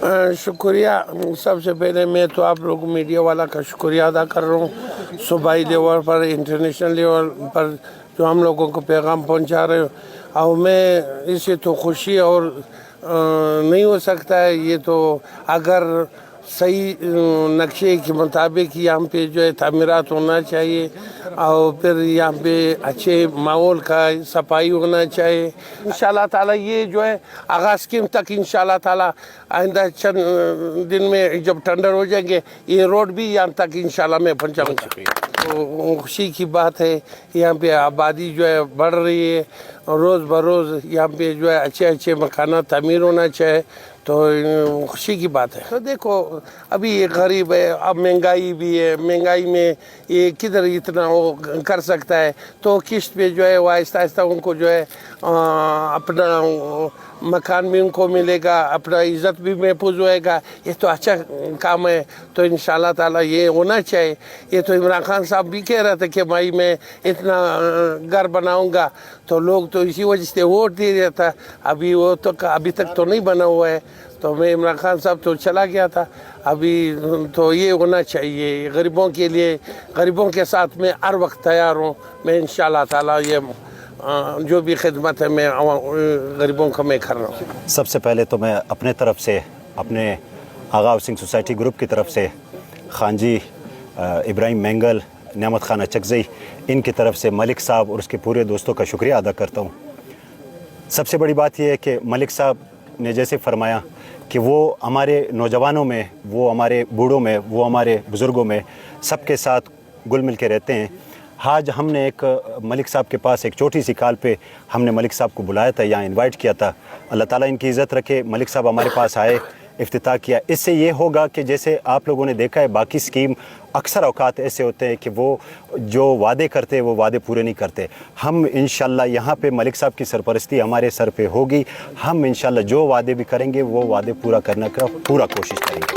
शुक्रिया। सबसे पहले मैं तो आप लोग मीडिया वाला का शुक्रिया अदा कर रहा हूँ। सूबाई लेवल पर, इंटरनेशनल लेवल पर जो हम लोगों को पैगाम पहुँचा रहे हो, और मैं इससे तो खुशी और नहीं हो सकता है। ये तो अगर सही नक्शे के मुताबिक यहाँ पे जो है तामीरात होना चाहिए, और फिर यहाँ पे अच्छे माहौल का सफाई होना चाहिए। इंशाल्लाह ताला ये जो है आगाज़ के तक इंशाल्लाह ताला आइंदा चंद दिन में जब टेंडर हो जाएंगे, ये रोड भी यहाँ तक इंशाल्लाह मैं पहुँचाऊँगा। तो खुशी की बात है, यहाँ पे आबादी जो है बढ़ रही है, रोज़ बरोज़ यहाँ पे जो है अच्छे अच्छे मकाना तामीर होना चाहिए, तो खुशी की बात है। तो देखो अभी ये गरीब है, अब महंगाई भी है, महंगाई में ये किधर इतना वो कर सकता है, तो किस्त पे जो है वो आहिस्ता आहिस्ता उनको जो है अपना मकान भी उनको मिलेगा, अपना इज़्ज़त भी महफूज होएगा। ये तो अच्छा काम है, तो इंशाल्लाह ताला ये होना चाहिए। ये तो इमरान खान साहब भी कह रहे थे कि भाई मैं इतना घर बनाऊंगा, तो लोग तो इसी वजह से वोट दे रहा था। अभी वो तो अभी तक तो नहीं बना हुआ है, तो मैं इमरान खान साहब तो चला गया था। अभी तो ये होना चाहिए गरीबों के लिए, गरीबों के साथ मैं हर वक्त तैयार हूँ। मैं इंशाल्लाह ताला ये जो भी खिदमत है मैं गरीबों का मैं कर रहा हूँ। सबसे पहले तो मैं अपने तरफ से, अपने आगा हाउसिंग सोसाइटी ग्रुप की तरफ से खान जी, इब्राहिम मैंगल, नियामत खान अचकज़ई, इनकी तरफ से मलिक साहब और उसके पूरे दोस्तों का शुक्रिया अदा करता हूँ। सबसे बड़ी बात यह है कि मलिक साहब ने जैसे फरमाया कि वो हमारे नौजवानों में, वो हमारे बूढ़ों में, वो हमारे बुज़ुर्गों में सबके साथ घुल मिल के रहते हैं। आज हमने एक मलिक साहब के पास एक छोटी सी कॉल पे हमने मलिक साहब को बुलाया था, यहाँ इनवाइट किया था। अल्लाह ताला इनकी इज़्ज़त रखे। मलिक साहब हमारे पास आए, इफ्तिताह किया। इससे ये होगा कि जैसे आप लोगों ने देखा है बाकी स्कीम अक्सर औकात ऐसे होते हैं कि वो जो वादे करते हैं वो वादे पूरे नहीं करते। हम इंशाल्लाह यहाँ पे मलिक साहब की सरपरस्ती हमारे सर पे होगी। हम इंशाल्लाह जो वादे भी करेंगे वो वादे पूरा करने का पूरा कोशिश करेंगे।